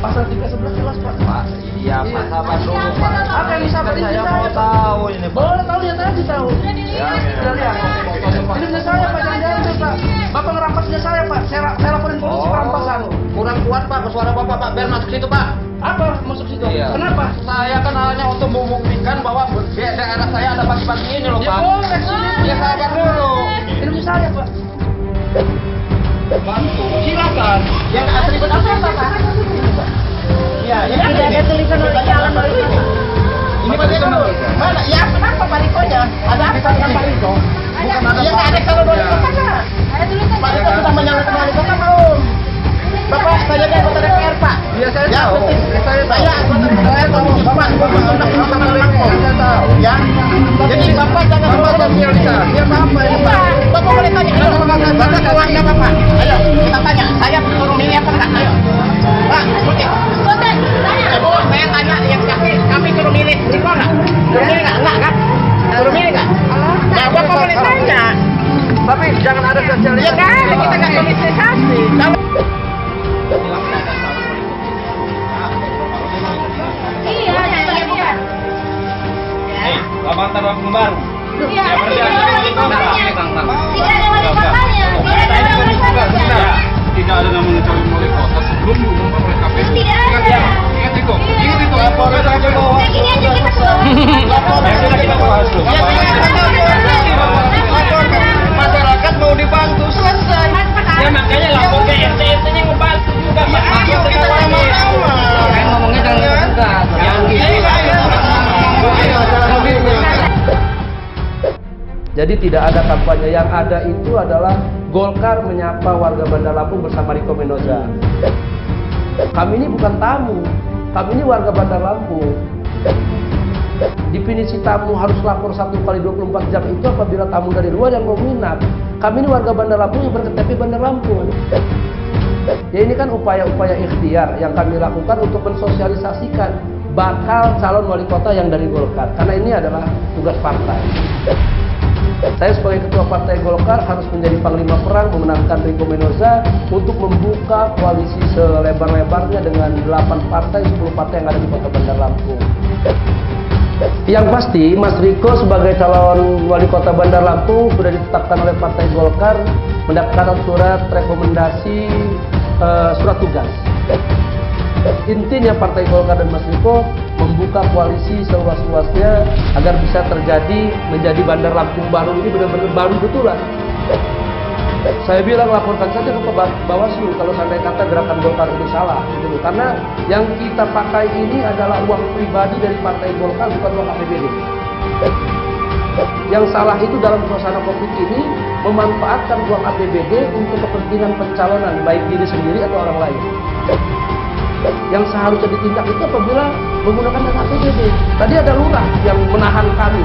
Pasal 311 jelas Pak. Iya, Pak, sabar dulu, Pak. Apa yang bisa beri Saya saya mau tahu ini, Pak. Boleh tahu, lihat aja tahu. Ya, Sudah lihat. Ini punya saya Pak, jangan-jangan itu, Pak. Bapak ngerampas punya saya Pak. Saya laporin polisi perampasan. Kurang kuat, Pak, suara Bapak, Pak. Biar masuk situ, Pak. Apa masuk situ? Iya. Kenapa? Saya kan hanya untuk membuktikan bahwa di daerah saya ada bagi-bagi ini loh, Ya Pak. boleh sini. Ya, sabar dulu. Ini punya saya Pak. Bantu. Silakan. Yang atribut apa, Pak? Ya, Tidak ada tulisan jalan wali kota. Ini bagaimana? Mana? Ya kenapa Pak Rikonya? Ada apa dengan Pak Riko? Bukan ada, Ya Pak. nggak ada kalau wali kotanya. Ada tulisan. Pak Riko sudah menyalahkan wali kota belum? Bapak saya dia anggota DPR Pak. Iya, saya Ya, tahu. betul. Saya anggota DPR tahu. Bapak saya tahu. Ya. Jadi Bapak jangan sosialisasi apa ini, Pak? Bapak boleh tanya. Bapak keluarga Bapak. Ayo kita tanya. Saya suruh milih apa enggak? Ayo. Pak, oke. Boten, tanya. Bu, saya tanya yang kami suruh milih Riko nggak? Suruh milih nggak? Enggak kan? Suruh milih nggak? Nah, Bapak boleh tanya. Tapi jangan ada Ya sosialisasi. kan, kita nggak sosialisasi. Kalau Iya, iya. Selamat tahun baru. Iya, tapi tidak ada wali kotanya. Tidak ada wali kotanya. Tidak ada wali kotanya. Tidak ada namanya calon wali kota sebelum diumumkan oleh KPU. Tidak ada. Ingat itu. Iya. Ingat itu. Laporan aja bawah. Udah gini aja kita ke bawah. Ya sudah kita bahas dulu. Masyarakat mau dibantu selesai. Ya makanya lapor ke RT nya ngebantu juga. Ya ayo kita sama-sama. Kan ngomongnya jangan tegas. Jadi tidak ada kampanye, yang ada itu adalah Golkar menyapa warga Bandar Lampung bersama Riko Menoza. Kami ini bukan tamu, kami ini warga Bandar Lampung. Definisi tamu harus lapor 1 kali 24 jam itu apabila tamu dari luar yang mau minat. Kami ini warga Bandar Lampung yang berKTP Bandar Lampung. Ya ini kan upaya-upaya ikhtiar yang kami lakukan untuk mensosialisasikan bakal calon wali kota yang dari Golkar. Karena ini adalah tugas partai. Saya sebagai ketua partai Golkar harus menjadi panglima perang memenangkan Riko Menoza untuk membuka koalisi selebar-lebarnya dengan 8 partai, 10 partai yang ada di kota Bandar Lampung. Yang pasti Mas Riko sebagai calon wali kota Bandar Lampung sudah ditetapkan oleh partai Golkar mendapatkan surat rekomendasi, surat tugas. Intinya partai Golkar dan Mas Riko membuka koalisi seluas-luasnya agar bisa terjadi menjadi Bandar Lampung baru ini benar-benar baru betulan. Saya bilang laporkan saja ke Bawaslu kalau sampai kata gerakan Golkar itu salah, gitu. Karena yang kita pakai ini adalah uang pribadi dari partai Golkar, bukan uang APBD. Yang salah itu dalam suasana Covid ini memanfaatkan uang APBD untuk kepentingan pencalonan baik diri sendiri atau orang lain. Yang seharusnya ditindak itu apabila menggunakan dana APBD. Tadi ada lurah yang menahan kami.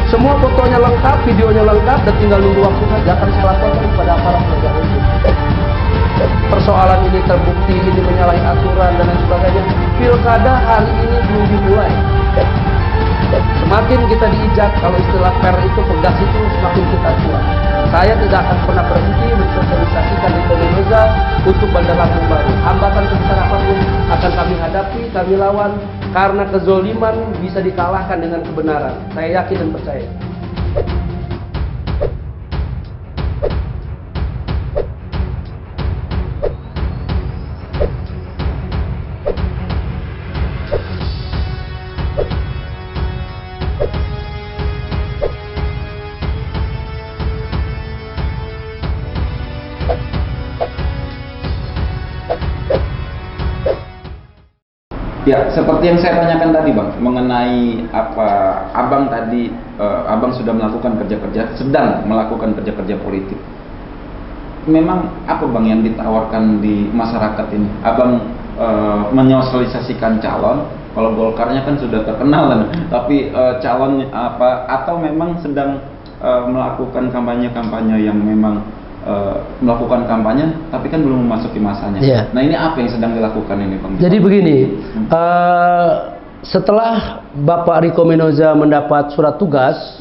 Semua fotonya lengkap, videonya lengkap, dan tinggal nunggu waktu saja akan saya laporkan kepada aparat penegak hukum. Persoalan ini terbukti, ini menyalahi aturan dan lain sebagainya. Pilkada hari ini belum dimulai. Semakin kita diijak, kalau istilah per itu pegas itu semakin kita kuat. Saya tidak akan pernah berhenti mensosialisasikan Riko Menoza untuk Bandar Lampung baru. Hambatan sebesar apapun akan kami hadapi, kami lawan, karena kezoliman bisa dikalahkan dengan kebenaran. Saya yakin dan percaya. Ya, seperti yang saya tanyakan tadi, Bang, mengenai apa Abang tadi, Abang sudah melakukan kerja-kerja, sedang melakukan kerja-kerja politik. Memang apa, Bang, yang ditawarkan di masyarakat ini? Abang menyosialisasikan calon, kalau Golkarnya kan sudah terkenal kan, tapi calon apa, atau memang sedang melakukan kampanye-kampanye yang memang melakukan kampanye tapi kan belum memasuki masanya. Yeah. Nah, ini apa yang sedang dilakukan ini, Bang? Jadi begini, setelah Bapak Riko Menoza mendapat surat tugas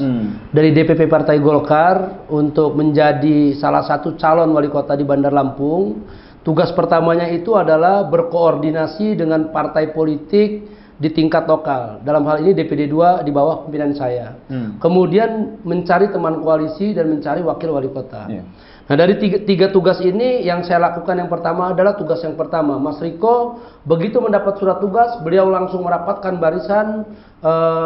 dari DPP Partai Golkar untuk menjadi salah satu calon wali kota di Bandar Lampung, Tugas pertamanya itu adalah berkoordinasi dengan partai politik di tingkat lokal. Dalam hal ini DPD 2 di bawah pimpinan saya. Kemudian mencari teman koalisi dan mencari wakil wali kota. Nah, dari tiga tugas ini yang saya lakukan yang pertama adalah tugas yang pertama. Mas Riko begitu mendapat surat tugas, beliau langsung merapatkan barisan,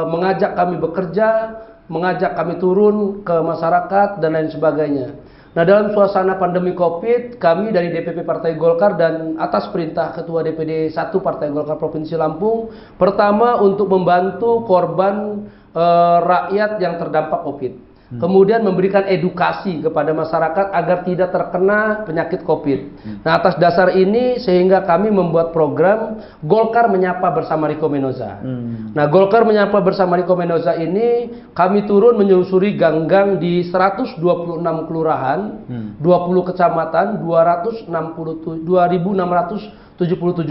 mengajak kami bekerja, mengajak kami turun ke masyarakat dan lain sebagainya. Nah, dalam suasana pandemi Covid, kami dari DPP Partai Golkar dan atas perintah Ketua DPD 1 Partai Golkar Provinsi Lampung, pertama untuk membantu korban rakyat yang terdampak Covid. Kemudian memberikan edukasi kepada masyarakat agar tidak terkena penyakit Covid. Nah, atas dasar ini sehingga kami membuat program Golkar Menyapa Bersama Riko Menoza. Nah, Golkar Menyapa Bersama Riko Menoza ini kami turun menyusuri gang-gang di 126 kelurahan, 20 kecamatan, 2.677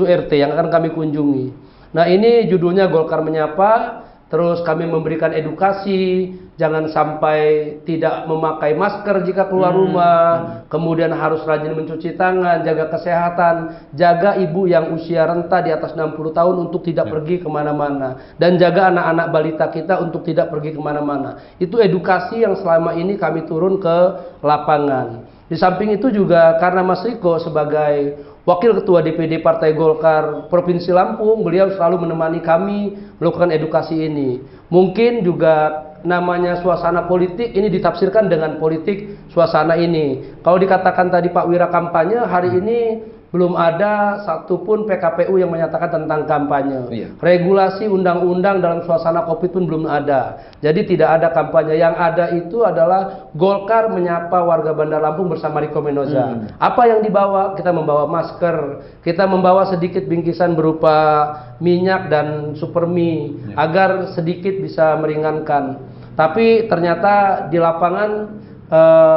RT yang akan kami kunjungi. Nah, ini judulnya Golkar Menyapa. Terus kami memberikan edukasi, jangan sampai tidak memakai masker jika keluar rumah, kemudian harus rajin mencuci tangan, jaga kesehatan, jaga ibu yang usia renta di atas 60 tahun untuk tidak pergi kemana-mana, dan jaga anak-anak balita kita untuk tidak pergi kemana-mana. Itu edukasi yang selama ini kami turun ke lapangan. Di samping itu juga karena Mas Riko sebagai Wakil Ketua DPD Partai Golkar Provinsi Lampung, beliau selalu menemani kami melakukan edukasi ini. Mungkin juga namanya suasana politik ini ditafsirkan dengan politik suasana ini. Kalau dikatakan tadi Pak Wira kampanye, hari ini belum ada satupun PKPU yang menyatakan tentang kampanye. Regulasi undang-undang dalam suasana Covid pun belum ada. Jadi tidak ada kampanye. Yang ada itu adalah Golkar menyapa warga Bandar Lampung bersama Riko Menoza. Apa yang dibawa? Kita membawa masker, kita membawa sedikit bingkisan berupa minyak dan supermi agar sedikit bisa meringankan. Tapi ternyata di lapangan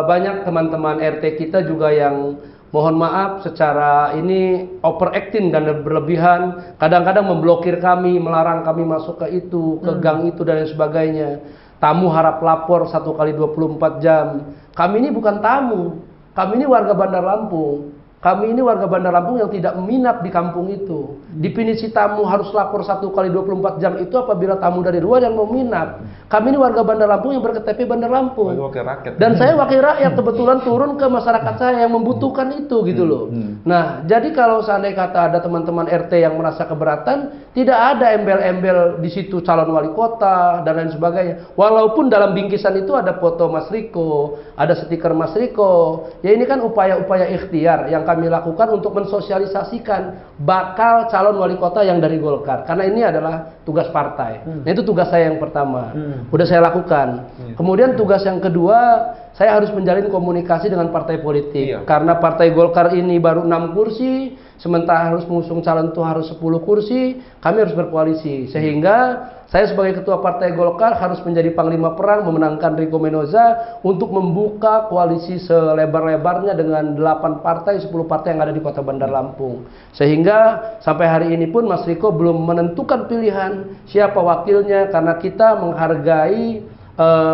banyak teman-teman RT kita juga yang mohon maaf secara ini overacting dan berlebihan, kadang-kadang memblokir kami, melarang kami masuk ke itu, ke gang itu dan lain sebagainya. Tamu harap lapor 1 kali 24 jam. Kami ini bukan tamu, kami ini warga Bandar Lampung. Kami ini warga Bandar Lampung yang tidak minat di kampung itu. Definisi tamu harus lapor 1 kali 24 jam itu apabila tamu dari luar yang mau minat. Kami ini warga Bandar Lampung yang berKTP Bandar Lampung. Wakil rakyat. Dan saya wakil rakyat kebetulan turun ke masyarakat saya yang membutuhkan itu gitu loh. Nah, jadi kalau seandainya kata ada teman-teman RT yang merasa keberatan, tidak ada embel-embel di situ calon wali kota dan lain sebagainya. Walaupun dalam bingkisan itu ada foto Mas Riko, ada stiker Mas Riko. Ya ini kan upaya-upaya ikhtiar yang kami lakukan untuk mensosialisasikan bakal calon wali kota yang dari Golkar, karena ini adalah tugas partai. Nah, itu tugas saya yang pertama, udah saya lakukan. Kemudian tugas yang kedua, saya harus menjalin komunikasi dengan partai politik, karena partai Golkar ini baru 6 kursi, sementara harus mengusung calon itu harus 10 kursi, kami harus berkoalisi, sehingga saya sebagai ketua partai Golkar harus menjadi panglima perang memenangkan Riko Menoza untuk membuka koalisi selebar-lebarnya dengan 8 partai, 10 partai yang ada di kota Bandar Lampung. Sehingga sampai hari ini pun Mas Riko belum menentukan pilihan siapa wakilnya, karena kita menghargai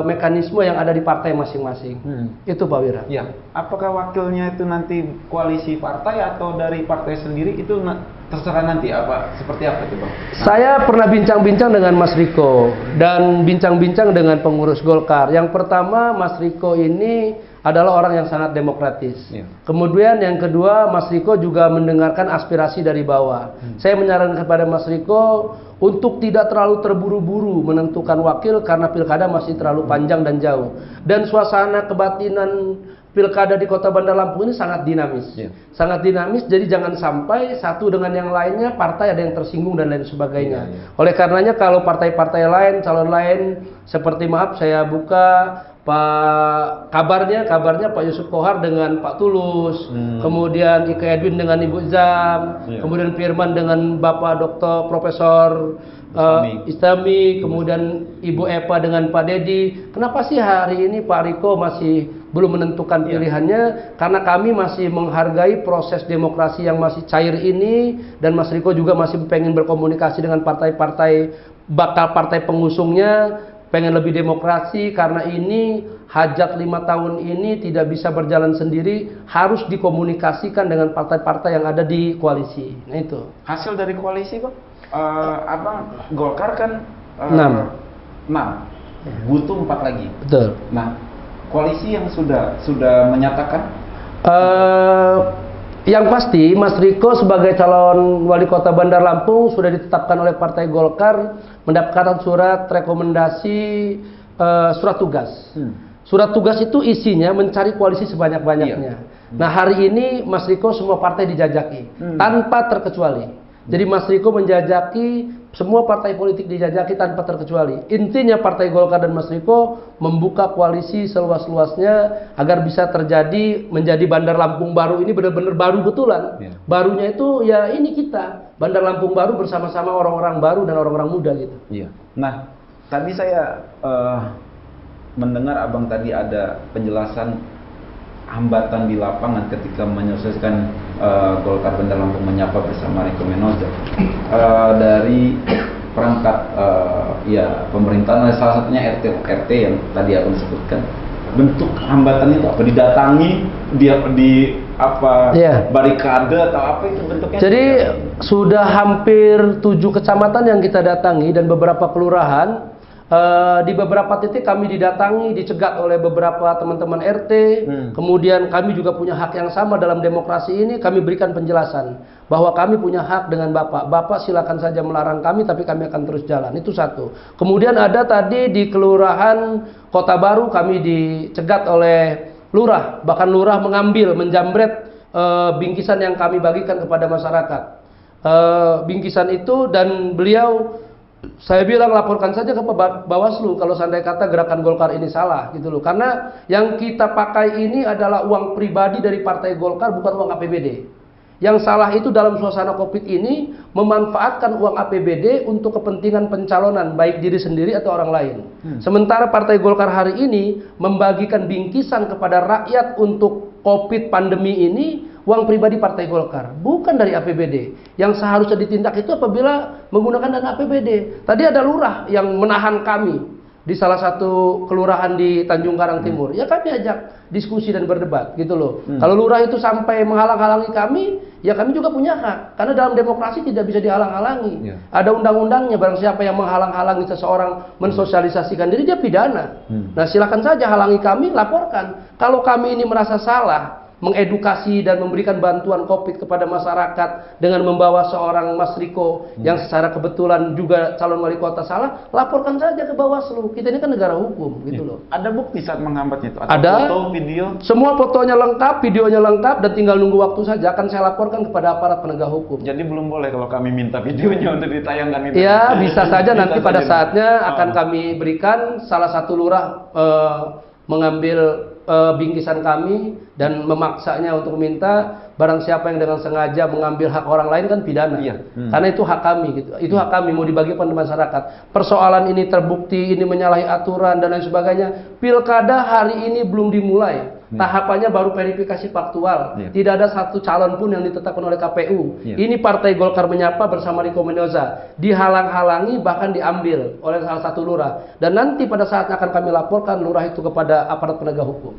mekanisme yang ada di partai masing-masing. Itu Pak Wira. Ya, apakah wakilnya itu nanti koalisi partai atau dari partai sendiri, itu terserah nanti apa seperti apa itu Bang? Saya pernah bincang-bincang dengan Mas Riko dan bincang-bincang dengan pengurus Golkar. Yang pertama, Mas Riko ini adalah orang yang sangat demokratis. Kemudian yang kedua, Mas Riko juga mendengarkan aspirasi dari bawah. Saya menyarankan kepada Mas Riko untuk tidak terlalu terburu-buru menentukan wakil karena pilkada masih terlalu panjang dan jauh. Dan suasana kebatinan pilkada di kota Bandar Lampung ini sangat dinamis. Sangat dinamis, jadi jangan sampai satu dengan yang lainnya partai ada yang tersinggung dan lain sebagainya. Oleh karenanya kalau partai-partai lain, calon lain seperti saya buka kabarnya Pak Yusuf Kohar dengan Pak Tulus, kemudian Ika Edwin dengan Ibu Zam, kemudian Firman dengan Bapak Dr. Profesor Istami, kemudian Ibu Epa dengan Pak Dedi. Kenapa sih hari ini Pak Riko masih belum menentukan pilihannya? Karena kami masih menghargai proses demokrasi yang masih cair ini, dan Mas Riko juga masih pengen berkomunikasi dengan partai-partai bakal partai pengusungnya, pengen lebih demokrasi, karena ini hajat 5 tahun ini tidak bisa berjalan sendiri, harus dikomunikasikan dengan partai-partai yang ada di koalisi. Nah itu. Hasil dari koalisi Bang, Abang Golkar kan 6, butuh 4 lagi. Betul. Nah, koalisi yang sudah menyatakan Yang pasti Mas Riko sebagai calon wali kota Bandar Lampung sudah ditetapkan oleh Partai Golkar, mendapatkan surat rekomendasi, surat tugas. Surat tugas itu isinya mencari koalisi sebanyak-banyaknya. Nah hari ini Mas Riko semua partai dijajaki tanpa terkecuali. Jadi Mas Riko menjajaki semua partai politik, dijajaki tanpa terkecuali. Intinya Partai Golkar dan Mas Riko membuka koalisi seluas-luasnya agar bisa terjadi menjadi Bandar Lampung baru ini benar-benar baru betulan. Barunya itu ya ini kita, Bandar Lampung baru bersama-sama orang-orang baru dan orang-orang muda gitu. Nah, tadi saya mendengar Abang tadi ada penjelasan hambatan di lapangan ketika menyelesaikan Golkar Bandar Lampung menyapa bersama Riko Menoza dari perangkat pemerintahan, salah satunya RT yang tadi aku sebutkan. Bentuk hambatan itu apa? Didatangi barikade atau apa itu bentuknya? Jadi sudah hampir 7 kecamatan yang kita datangi dan beberapa kelurahan. Di beberapa titik kami didatangi, dicegat oleh beberapa teman-teman RT. Kemudian kami juga punya hak yang sama dalam demokrasi ini. Kami berikan penjelasan bahwa kami punya hak dengan Bapak. Bapak silakan saja melarang kami, tapi kami akan terus jalan. Itu satu. Kemudian ada tadi di Kelurahan Kota Baru kami dicegat oleh lurah. Bahkan lurah menjambret bingkisan yang kami bagikan kepada masyarakat. Bingkisan itu, dan beliau, saya bilang laporkan saja ke Bawaslu kalau seandainya kata gerakan Golkar ini salah gitu loh. Karena yang kita pakai ini adalah uang pribadi dari Partai Golkar, bukan uang APBD. Yang salah itu dalam suasana Covid ini memanfaatkan uang APBD untuk kepentingan pencalonan baik diri sendiri atau orang lain. Sementara Partai Golkar hari ini membagikan bingkisan kepada rakyat untuk Covid pandemi ini uang pribadi Partai Golkar, bukan dari APBD. Yang seharusnya ditindak itu apabila menggunakan dana APBD. Tadi ada lurah yang menahan kami di salah satu kelurahan di Tanjung Karang Timur. Ya kami ajak diskusi dan berdebat gitu loh. Kalau lurah itu sampai menghalang-halangi kami, ya kami juga punya hak. Karena dalam demokrasi tidak bisa dihalang-halangi. Ada undang-undangnya, barang siapa yang menghalang-halangi seseorang mensosialisasikan diri, dia pidana. Nah silakan saja halangi kami, laporkan. Kalau kami ini merasa salah mengedukasi dan memberikan bantuan Covid kepada masyarakat dengan membawa seorang Mas Riko yang secara kebetulan juga calon wali kota salah, laporkan saja ke Bawaslu. Kita ini kan negara hukum gitu loh. Ada bukti saat menghambatnya itu? Atau Ada foto, video? Semua fotonya lengkap, videonya lengkap, dan tinggal nunggu waktu saja. Akan saya laporkan kepada aparat penegak hukum. Jadi belum boleh kalau kami minta videonya untuk ditayangkan itu? Ya bisa saja nanti pada saja. saatnya akan kami berikan. Salah satu lurah mengambil bingkisan kami dan memaksanya untuk meminta, barang siapa yang dengan sengaja mengambil hak orang lain kan pidana. Karena itu hak kami gitu. Itu hak kami mau dibagikan ke masyarakat. Persoalan ini terbukti ini menyalahi aturan dan lain sebagainya. Pilkada hari ini belum dimulai. Tahapannya baru verifikasi faktual. Tidak ada satu calon pun yang ditetapkan oleh KPU. Ini Partai Golkar menyapa bersama Riko Menoza, dihalang-halangi bahkan diambil oleh salah satu lurah. Dan nanti pada saatnya akan kami laporkan lurah itu kepada aparat penegak hukum.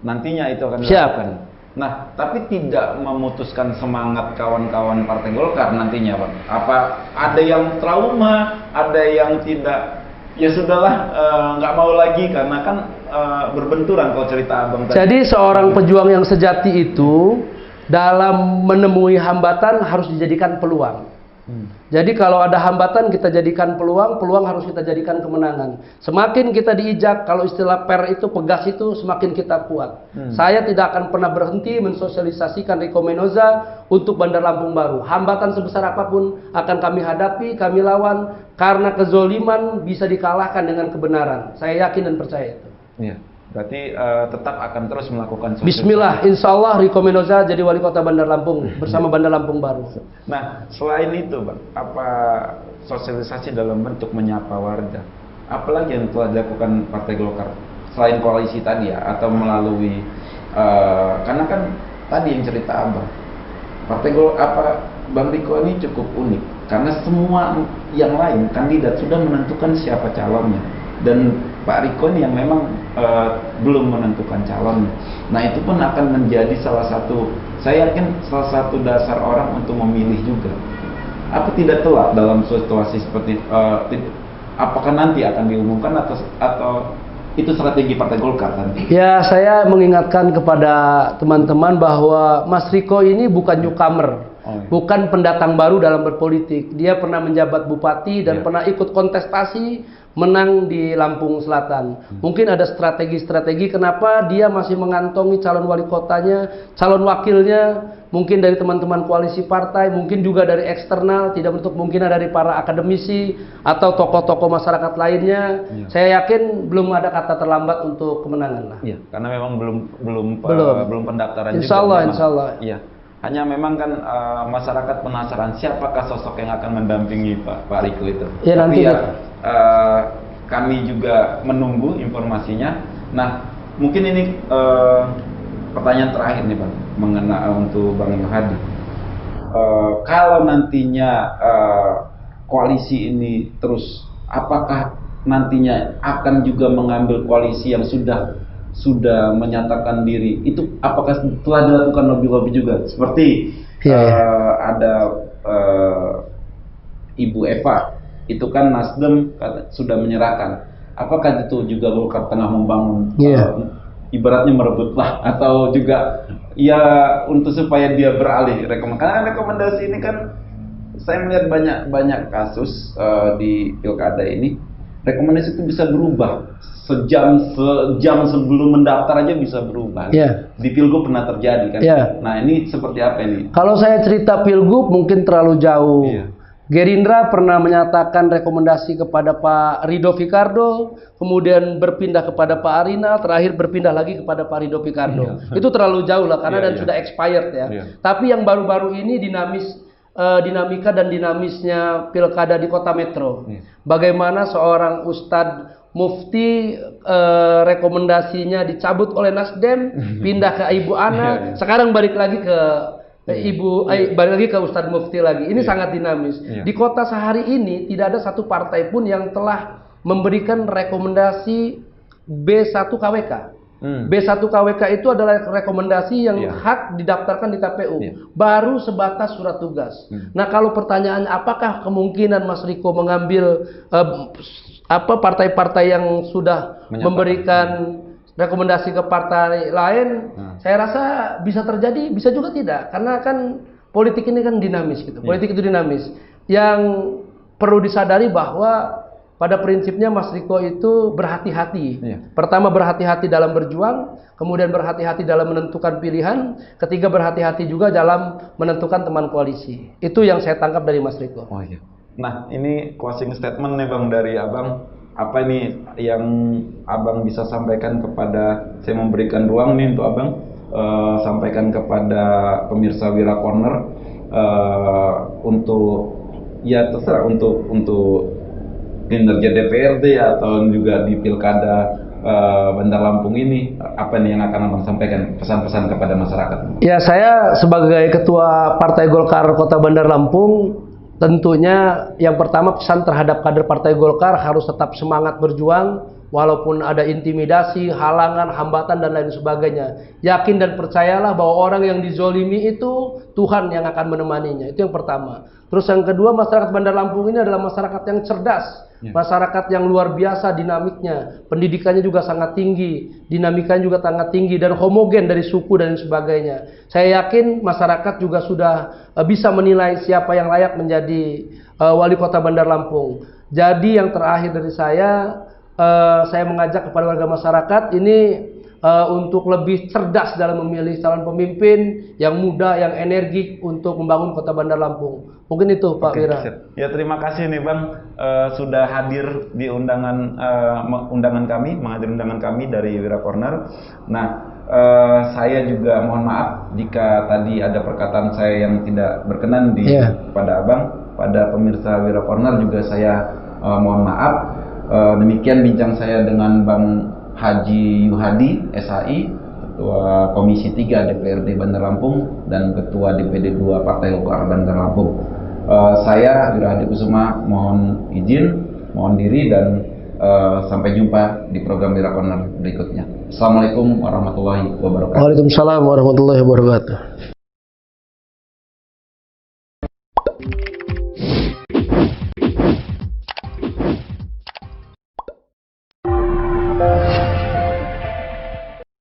Nantinya itu akan Siap. dilakukan. Nah, tapi tidak memutuskan semangat kawan-kawan Partai Golkar nantinya, Pak. Apa ada yang trauma, ada yang tidak, ya sudahlah, nggak mau lagi karena kan berbenturan kalau cerita abang tadi. Jadi seorang pejuang yang sejati itu dalam menemui hambatan harus dijadikan peluang. Jadi kalau ada hambatan kita jadikan peluang, peluang harus kita jadikan kemenangan. Semakin kita diijak, kalau istilah per itu pegas itu, semakin kita kuat. Saya tidak akan pernah berhenti mensosialisasikan Riko Menoza untuk Bandar Lampung Baru. Hambatan sebesar apapun akan kami hadapi, kami lawan, karena kezoliman bisa dikalahkan dengan kebenaran. Saya yakin dan percaya itu. Berarti tetap akan terus melakukan sosialisasi. Bismillah, insya Allah Riko Menoza jadi wali kota Bandar Lampung bersama Bandar Lampung Baru. Nah, selain itu, Bang, apa sosialisasi dalam bentuk menyapa warga? Apalagi yang telah dilakukan Partai Golkar selain koalisi tadi ya, atau melalui karena kan tadi yang cerita abang, Bang Riko ini cukup unik karena semua yang lain kandidat sudah menentukan siapa calonnya. dan Pak Riko ini yang memang belum menentukan calon. Nah itu pun akan menjadi salah satu, saya yakin salah satu dasar orang untuk memilih juga. Apa tidak telat dalam situasi seperti apakah nanti akan diumumkan atau itu strategi Partai Golkar nanti? Ya, saya mengingatkan kepada teman-teman bahwa Mas Riko ini bukan newcomer, bukan pendatang baru dalam berpolitik. Dia pernah menjabat bupati dan pernah ikut kontestasi, menang di Lampung Selatan. Mungkin ada strategi-strategi kenapa dia masih mengantongi calon wali kotanya, calon wakilnya, mungkin dari teman-teman koalisi partai, mungkin juga dari eksternal, tidak menutup kemungkinan dari para akademisi atau tokoh-tokoh masyarakat lainnya. Saya yakin belum ada kata terlambat untuk kemenangan lah. Iya, karena memang belum pendaftaran insya Allah, juga. Insya Allah. Iya. Hanya memang kan masyarakat penasaran siapakah sosok yang akan mendampingi Pak Riko itu. Ya, nanti kami juga menunggu informasinya. Nah, mungkin ini pertanyaan terakhir nih Bang, mengenai untuk Bang Yuhadi. Kalau nantinya koalisi ini terus, apakah nantinya akan juga mengambil koalisi yang sudah menyatakan diri itu, apakah telah dilakukan lobby-lobby juga seperti ada Ibu Eva itu kan Nasdem sudah menyerahkan, apakah itu juga Golkar tengah membangun ibaratnya merebut lah, atau juga ya untuk supaya dia beralih karena rekomendasi ini kan saya melihat banyak kasus di pilkada ini, rekomendasi itu bisa berubah sejam sebelum mendaftar aja bisa berubah. Di Pilgub pernah terjadi kan. Nah ini seperti apa ini? Kalau saya cerita Pilgub mungkin terlalu jauh. Gerindra pernah menyatakan rekomendasi kepada Pak Ridho Fikardo, kemudian berpindah kepada Pak Arinal, terakhir berpindah lagi kepada Pak Ridho Fikardo. Itu terlalu jauh lah karena dan sudah expired ya. Tapi yang baru-baru ini dinamika dan dinamisnya pilkada di kota metro. Bagaimana seorang Ustadz Mufti rekomendasinya dicabut oleh Nasdem, pindah ke Ibu Ana, sekarang balik lagi ke balik lagi ke Ustadz Mufti lagi. Ini sangat dinamis. Di kota sehari ini tidak ada satu partai pun yang telah memberikan rekomendasi B1 KWK. B1 KWK itu adalah rekomendasi yang hak didaftarkan di KPU. Baru sebatas surat tugas. Nah, kalau pertanyaannya apakah kemungkinan Mas Riko mengambil partai-partai yang sudah memberikan rekomendasi ke partai lain, saya rasa bisa terjadi, bisa juga tidak, karena kan politik ini kan dinamis gitu. Politik itu dinamis. Yang perlu disadari bahwa pada prinsipnya Mas Riko itu berhati-hati. Pertama berhati-hati dalam berjuang, kemudian berhati-hati dalam menentukan pilihan, ketiga berhati-hati juga dalam menentukan teman koalisi. Itu yang saya tangkap dari Mas Riko. Nah, ini closing statement nih Bang dari Abang. Apa ini yang Abang bisa sampaikan kepada, saya memberikan ruang nih untuk Abang sampaikan kepada pemirsa Wira Corner untuk ya terserah untuk kinerja DPRD atau juga di pilkada Bandar Lampung ini, apa nih yang akan Abang sampaikan pesan-pesan kepada masyarakat? Ya, saya sebagai ketua Partai Golkar Kota Bandar Lampung, tentunya yang pertama pesan terhadap kader Partai Golkar harus tetap semangat berjuang walaupun ada intimidasi, halangan, hambatan dan lain sebagainya. Yakin dan percayalah bahwa orang yang dizolimi itu Tuhan yang akan menemaninya. Itu yang pertama. Terus yang kedua, masyarakat Bandar Lampung ini adalah masyarakat yang cerdas, masyarakat yang luar biasa dinamiknya, pendidikannya juga sangat tinggi, dinamikanya juga sangat tinggi dan homogen dari suku dan sebagainya. Saya yakin masyarakat juga sudah bisa menilai siapa yang layak menjadi wali kota Bandar Lampung. Jadi yang terakhir dari saya mengajak kepada warga masyarakat ini untuk lebih cerdas dalam memilih calon pemimpin yang muda, yang energik untuk membangun kota Bandar Lampung. Mungkin itu Pak Wira. Ya, terima kasih nih Bang sudah hadir di undangan kami, menghadiri undangan kami dari Wira Corner. Nah, saya juga mohon maaf jika tadi ada perkataan saya yang tidak berkenan pada Abang, pada pemirsa Wira Corner juga saya mohon maaf. Demikian bincang saya dengan Bang Haji Yuhadi, SHI, Ketua Komisi 3 DPRD Bandar Lampung dan Ketua DPD 2 Partai Golkar Bandar Lampung. Saya Wira Hadi Kusuma mohon izin, mohon diri dan Sampai jumpa di program Mira Corner berikutnya. Assalamualaikum warahmatullahi wabarakatuh. Waalaikumsalam warahmatullahi wabarakatuh.